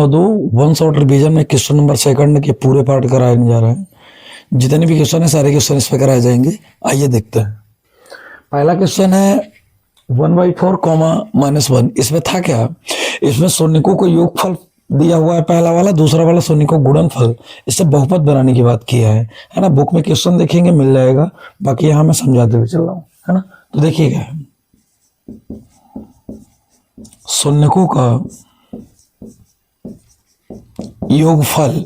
दो one shot revision में question number second के पूरे पार्ट कराने जा रहे हैं। जितने भी क्वेश्चन है सारे क्वेश्चन इस पे कराए जाएंगे। आइए देखते हैं। पहला क्वेश्चन है 1/4 कॉमा -1। इसमें था क्या, इसमें शून्यकों को योगफल दिया हुआ है पहला वाला, दूसरा वाला शून्यकों गुणनफल। इससे बहुपद बनाने की बात की है ना। बुक में क्वेश्चन देखेंगे मिल जाएगा, बाकी यहाँ मैं समझाते हुए चल रहा हूँ, है ना। तो देखिएगा, शून्यकों का योगफल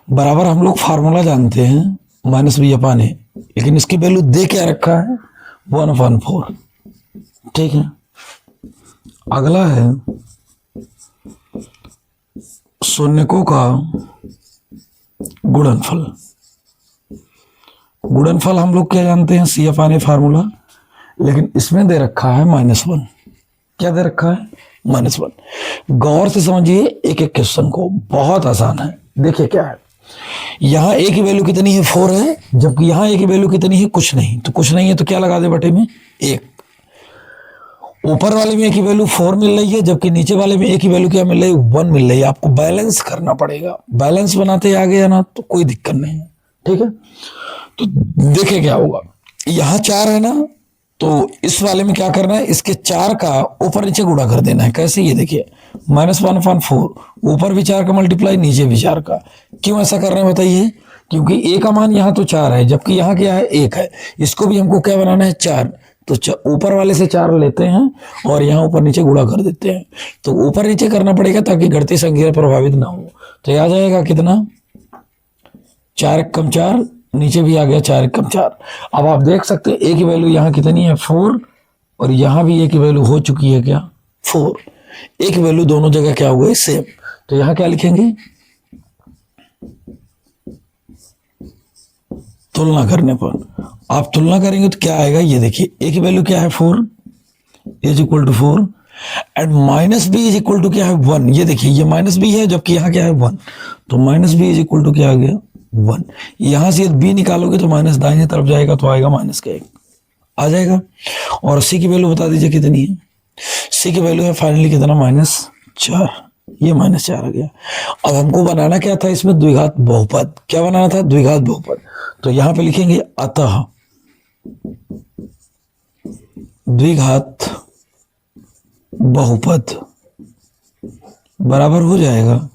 बराबर हम लोग फार्मूला जानते हैं -b/a, लेकिन इसकी वैल्यू दे क्या रखा है 1/4। ठीक है। अगला है शून्यकों का गुणनफल। गुणनफल हम लोग क्या जानते हैं c/a फार्मूला, लेकिन इसमें दे रखा है -1। क्या दे रखा है -1। गौर से समझिए एक एक क्वेश्चन को, बहुत आसान है। देखिए क्या है, यहां a की वैल्यू कितनी है 4 है, जबकि यहां a की वैल्यू कितनी है कुछ नहीं। तो कुछ नहीं है तो क्या लगा दे बटे में 1। ऊपर वाले में a की वैल्यू 4 मिल रही है, जबकि नीचे वाले में a की वैल्यू क्या मिल रही है 1 मिल रही है। आपको बैलेंस करना पड़ेगा, बैलेंस बनाते आ गया ना तो कोई दिक्कत नहीं है। ठीक है। तो देखे क्या होगा, यहां 4 है ना, तो इस वाले में क्या करना है, इसके 4 का ऊपर नीचे गुणा कर देना है। कैसे, ये देखिए -1/4, ऊपर भी 4 का मल्टीप्लाई, नीचे भी 4 का। क्यों ऐसा कर रहे हैं बताइए, क्योंकि a का मान यहाँ तो 4 है, जबकि यहाँ क्या है 1 है। इसको भी हमको क्या बनाना है 4, तो ऊपर वाले से 4 लेते हैं और यहाँ ऊपर नीचे गुणा कर देते हैं। तो ऊपर नीचे करना पड़ेगा ताकि घटती संख्या प्रभावित ना हो। तो यह आ जाएगा कितना, 4 × 4, नीचे भी आ गया 4 × 4। अब आप देख सकते हैं a की वैल्यू यहाँ कितनी है 4, और यहाँ भी a की वैल्यू हो चुकी है क्या 4। a की वैल्यू दोनों जगह क्या हुआ है सेम। तो यहाँ क्या लिखेंगे, तुलना करने पर आप तुलना करेंगे तो क्या आएगा, ये देखिए a की वैल्यू क्या है 4 = 4 एंड -b = क्या है 1। ये देखिए ये -b है, जबकि यहाँ क्या है 1, तो -b = क्या आ गया 1। यहां से यदि b निकालोगे तो माइनस दाहिने तरफ जाएगा तो आएगा -1 आ जाएगा। और c की वैल्यू बता दीजिए कितनी है। c की वैल्यू है फाइनली कितना -4, ये -4 आ गया। अब हमको बनाना क्या था इसमें, द्विघात बहुपद। क्या बनाना था, द्विघात बहुपद। तो यहां पे लिखेंगे अतः द्विघात बहुपद बराबर हो जाएगा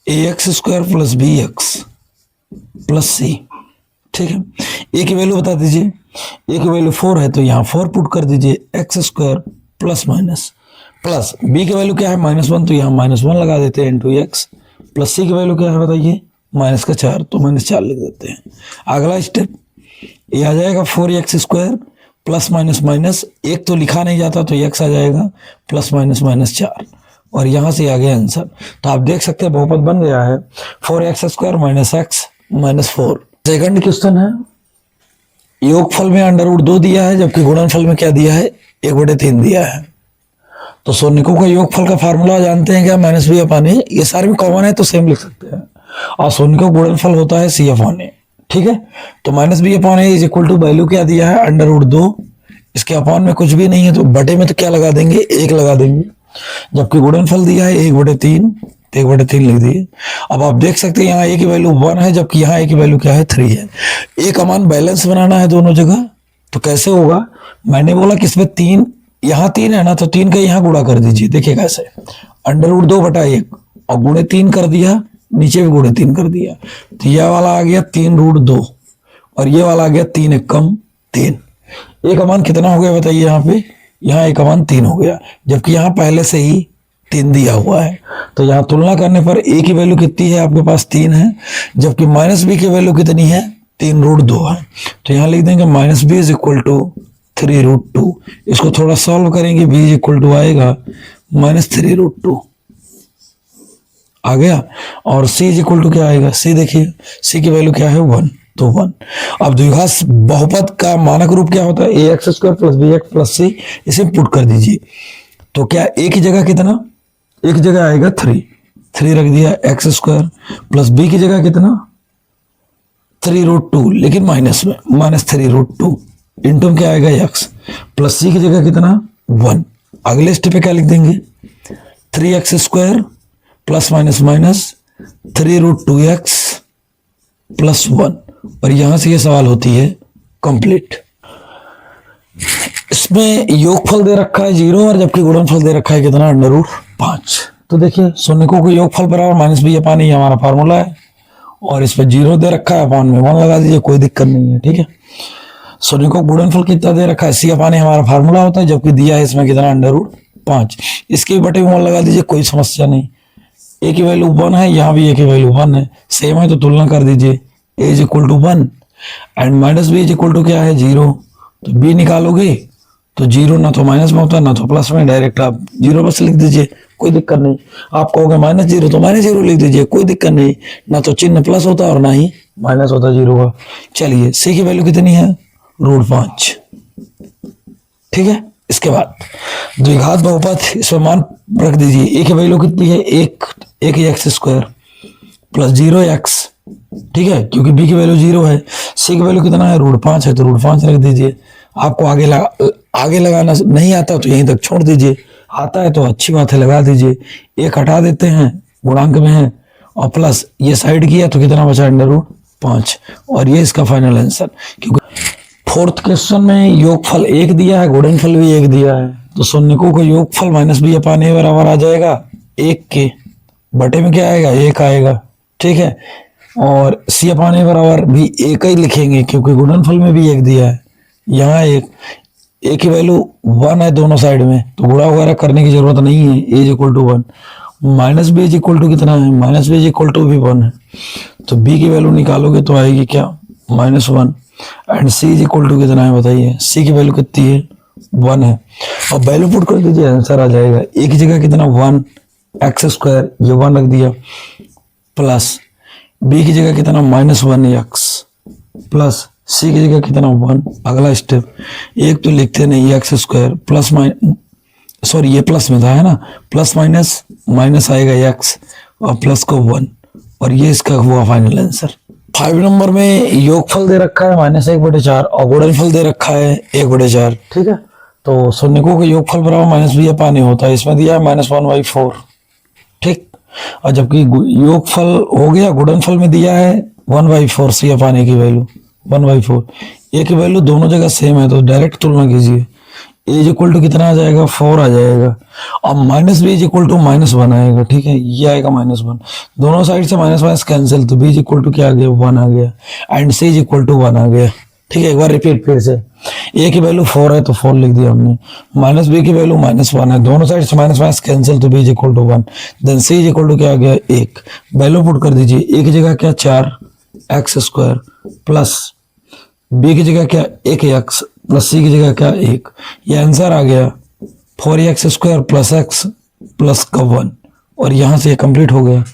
ax² + bx + c। ठीक है। a की वैल्यू बता दीजिए, a की वैल्यू 4 है तो यहाँ 4 पुट कर दीजिए, x² प्लस b की वैल्यू क्या है -1, तो यहाँ -1 लगा देते हैं × x, प्लस c की वैल्यू क्या है बताइए -4, तो -4 लिख देते हैं। अगला स्टेप ये आ जाएगा 4x² + एक तो लिखा नहीं जाता तो x आ जाएगा +- 4, और यहां से आ गया आंसर। तो आप देख सकते हैं बहुपद बन गया है 4x² - x - 4। सेकंड क्वेश्चन है, योगफल में √2 दिया है, जबकि गुणनफल में क्या दिया है 1/3 दिया है। तो शून्यकों का योगफल का फार्मूला जानते हैं क्या, -b/a। ये सारे में कॉमन है तो सेम लिख सकते हैं। और शून्यकों का गुणनफल होता है c/a। ठीक है। तो -b/a = वैल्यू क्या दिया है √2। इसके अपॉन में कुछ भी नहीं है तो बटे में तो क्या लगा देंगे 1 लगा देंगे, जबकि गुणनफल दिया है 1/3, तो 1/3 लिख दिए। अब आप देख सकते हैं यहाँ a की वैल्यू 1 है, जबकि यहाँ a की वैल्यू क्या है 3 है। a का मान बैलेंस बनाना है दोनों जगह, तो कैसे होगा, मैंने बोला कि इसमें 3, यहाँ 3 है ना, तो 3 का यहाँ गुणा कर दीजिए। देखिए कैसे, √2/1 और गुणे 3 कर दिया, नीचे भी गुणे 3 कर दिया, तो यह वाला आ गया 3√2 और ये वाला आ गया 3 × 3। a का मान कितना हो गया बताइए, यहाँ पे यहाँ a का मान 3 हो गया, जबकि यहाँ पहले से ही 3 दिया हुआ है। तो यहाँ तुलना करने पर a की वैल्यू कितनी है आपके पास 3 है, जबकि -b की वैल्यू कितनी है 3√2 है। तो यहाँ लिख देंगे -b = 3√2। इसको थोड़ा सॉल्व करेंगे, b = आएगा -3√2 आ गया। और c = क्या आएगा, c देखिए c की वैल्यू क्या है 1, तो 1। अब द्विघात बहुपद का मानक रूप क्या होता है ax² + bx + c। इसे पुट कर दीजिए, तो क्या a की जगह कितना, एक जगह आएगा 3 रख दिया, x² + b की जगह कितना 3√2, लेकिन माइनस में -3√2 इंटू क्या आएगा x, प्लस c की जगह कितना 1। अगले स्टेप पे क्या लिख देंगे 3x² plus minus minus 3√2x plus 1, और यहां से ये सवाल होती है कंप्लीट। इसमें योगफल दे रखा है 0 और जबकि गुणनफल दे रखा है कितना, √5। तो देखिए शून्यकों को योगफल बराबर माइनस बी अपान ए हमारा फार्मूला है, और इस पर 0 दे रखा है, अपान में 1 लगा दीजिए, कोई दिक्कत नहीं है। ठीक है, शून्यकों को गुणनफल कितना दे रखा है, सी अपान ए हमारा फार्मूला होता है, जबकि दिया है इसमें कितना, √5। इसके बटे में 1 लगा दीजिए, कोई समस्या नहीं। ए की वैल्यू 1 है, यहाँ भी ए की वैल्यू 1 है, सेम है तो तुलना कर दीजिए। A is equal to 1 and minus B is equal to क्या है, 0। तो बी निकालोगे तो 0 ना तो माइनस में होता है ना तो प्लस में, डायरेक्ट आप 0 बस लिख दीजिए, कोई दिक्कत नहीं। आप कहोगे -0 तो -0 लिख दीजिए, कोई दिक्कत नहीं, ना तो चिन्ह प्लस होता और ना ही माइनस होता 0 का। चलिए सी की वैल्यू कितनी है, √5। ठीक है, इसके बाद द्विघात बहुपद, इसमें मान रख दीजिए। ए की वैल्यू कितनी है, 1x² प्लस 0x। ठीक है, क्योंकि बी की वैल्यू 0 है। सी की वैल्यू कितना है, √5 है, तो √5 रख दीजिए। आपको आगे लगाना नहीं आता तो यहीं तक छोड़ दीजिए, आता है तो अच्छी बात है लगा दीजिए। एक हटा देते हैं, गुणांक में है, और प्लस ये साइड किया तो कितना बचा, √5, और ये इसका फाइनल आंसर। क्योंकि 4th क्वेश्चन में योगफल 1 दिया है, गुणनफल भी 1 दिया है, तो शून्यकों का योगफल माइनस बी अपान ए बराबर आ जाएगा 1 के, बटे में क्या आएगा, 1 आएगा। ठीक है, और सी अपान ए बराबर भी 1 ही लिखेंगे, क्योंकि गुणनफल में भी 1 दिया है, यहाँ एक की वैल्यू 1 है दोनों साइड में, तो गुणा वगैरह करने की जरूरत नहीं है। A is equal to 1, minus B is equal to कितना है, minus B is equal to भी 1 है, तो बी की वैल्यू निकालोगे तो आएगी क्या, -1, and C is equal to कितना है बताइए, सी की वैल्यू कितनी है, 1 है। और वैल्यू पुट कर दीजिए, आंसर आ जाएगा। ए की जगह कितना, 1x², ये 1 रख दिया, प्लस बी की जगह कितना, -1x, प्लस सी की जगह कितना, 1। अगला स्टेप, एक तो लिखते नहीं, x² प्लस सॉरी ये प्लस में था है ना, प्लस माइनस आएगा x, और प्लस को 1, और ये इसका हुआ फाइनल आंसर। 5 नंबर में योगफल दे रखा है -1/4 और गुणनफल दे रखा है 1/4। ठीक है, तो शून्यकों का योगफल बराबर माइनस बी अपान ए होता है, इसमें दिया है -1/4। ठीक, और जबकि योगफल हो गया, गुणनफल में दिया है 1/4 सी अपान ए की वैल्यू 1/4। ए की वैल्यू दोनों जगह सेम है, तो डायरेक्ट तुलना कीजिए। ए इज इक्वल टू कितना आ जाएगा, 4 आ जाएगा, और minus B is equal to -1 आएगा। ठीक है, ये आएगा -1, दोनों साइड से माइनस कैंसिल, तो बी इज इक्वल टू क्या आ गया, 1 आ गया, and C is equal to 1 आ गया। ठीक है, एक बार रिपीट फिर से, ए की वैल्यू 4 है तो 4 लिख दिया हमने, माइनस बी की वैल्यू -1 है, दोनों साइड से माइनस कैंसिल, तो B is equal to 1, then C is equal to क्या आ गया, 1। वैल्यू पुट कर दीजिए, ए की जगह क्या, 4x² प्लस बी की जगह क्या, 1x, प्लस सी की जगह क्या, 1। ये आंसर आ गया 4x² प्लस x प्लस का 1, और यहां से ये कंप्लीट हो गया।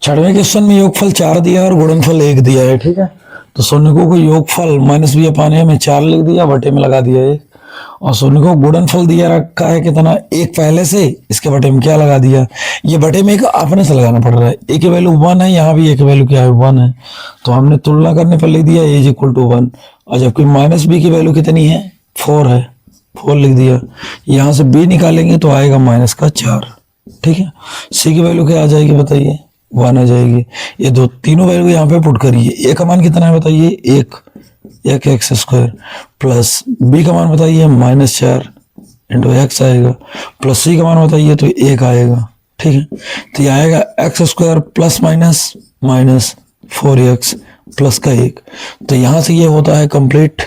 6वें क्वेश्चन में योगफल 4 दिया और गुणनफल 1 दिया है। ठीक है, तो शून्यकों को योगफल माइनस बी अपान ए में 4 लिख दिया, बटे में लगा दिया 1, और शून्यकों को गुणनफल दिया रखा है कितना, 1 पहले से, इसके बटे में क्या लगा दिया, ये बटे में एक अपने से लगाना पड़ रहा है। ए की वैल्यू 1 है, यहाँ भी ए की वैल्यू क्या है, 1 है, तो हमने तुलना करने पर लिख दिया ए इज इक्वल टू 1, और जबकि माइनस बी की वैल्यू कितनी है, 4 है, 4 लिख दिया। यहाँ से बी निकालेंगे तो आएगा -4। ठीक है, सी की वैल्यू क्या आ जाएगी बताइए, 1 आ जाएगी। ये तीनों वैल्यू यहाँ पे पुट करिए। ए का मान कितना है बताइए, 1x² प्लस बी का मान बताइए -4 इंटू x आएगा, प्लस सी का मान बताइए तो 1 आएगा। ठीक है, तो ये आएगा x² plus minus 4x plus का 1। तो यहां से ये होता है कंप्लीट।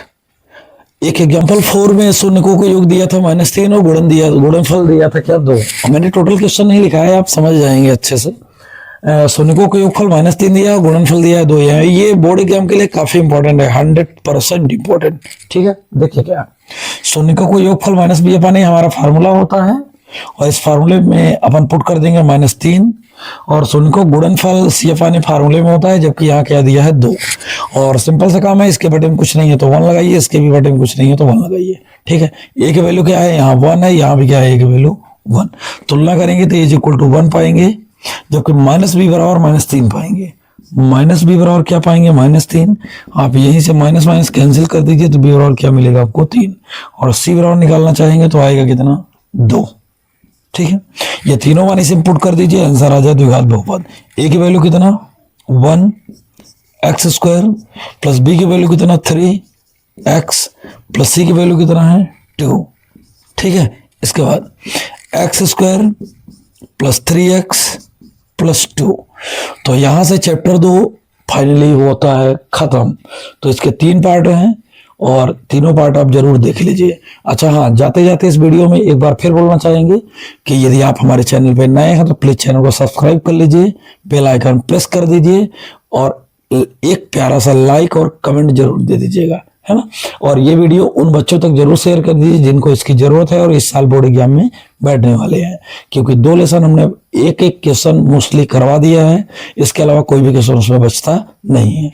एक एग्जांपल 4 में शून्यकों को योग दिया था -3 और गुणनफल दिया था क्या, 2। मैंने टोटल क्वेश्चन नहीं लिखा है, आप समझ जाएंगे अच्छे से। शून्यकों को योगफल -3 दिया और गुणनफल दिया है 2। ये बोर्ड एग्जाम के लिए काफी इंपॉर्टेंट है, 100% इंपॉर्टेंट। ठीक है, देखिए क्या, शून्यकों को योगफल माइनस बी अपान ए हमारा फार्मूला होता है, और इस फार्मूले में अपन पुट कर देंगे -3, और शून्यकों गुणनफल सी अपान ए फार्मूले में होता है, जबकि यहाँ क्या दिया है 2। और सिंपल सा काम है, इसके बटे में कुछ नहीं है तो 1 लगाइए, इसके भी बटे में कुछ नहीं है तो 1 लगाइए। ठीक है, ए की वैल्यू क्या है, यहाँ 1 है, यहाँ भी क्या है, ए की वैल्यू 1। तुलना करेंगे तो ए इज इक्वल टू 1 पाएंगे, जबकि माइनस बी बराबर -3 पाएंगे। माइनस बी बराबर क्या पाएंगे, -3। आप यहीं से माइनस कैंसिल कर दीजिए तो बी बराबर क्या मिलेगा आपको, 3। और सी बराबर निकालना चाहेंगे तो आएगा कितना, 2। ठीक है, ये तीनों मान इसे इनपुट कर दीजिए, आंसर आ जाए द्विघात बहुपद। ए की वैल्यू कितना 1 एक्स स्क्वायर प्लस बी की वैल्यू कितना 3 एक्स प्लस सी की वैल्यू कितना है 2। ठीक है, इसके बाद x square plus 3x plus 2। तो यहां से चैप्टर 2 फाइनली होता है खत्म। तो इसके 3 पार्ट हैं और तीनों पार्ट आप जरूर देख लीजिए। अच्छा हाँ, जाते जाते इस वीडियो में एक बार फिर बोलना चाहेंगे कि यदि आप हमारे चैनल पर नए हैं तो प्लीज चैनल को सब्सक्राइब कर लीजिए, बेल आइकन प्रेस कर दीजिए और एक प्यारा सा लाइक और कमेंट जरूर दे दीजिएगा, है ना। और ये वीडियो उन बच्चों तक जरूर शेयर कर दीजिए जिनको इसकी जरूरत है और इस साल बोर्ड एग्जाम में बैठने वाले हैं, क्योंकि 2 लेसन हमने एक क्वेश्चन मोस्टली करवा दिया है, इसके अलावा कोई भी क्वेश्चन उसमें बचता नहीं है।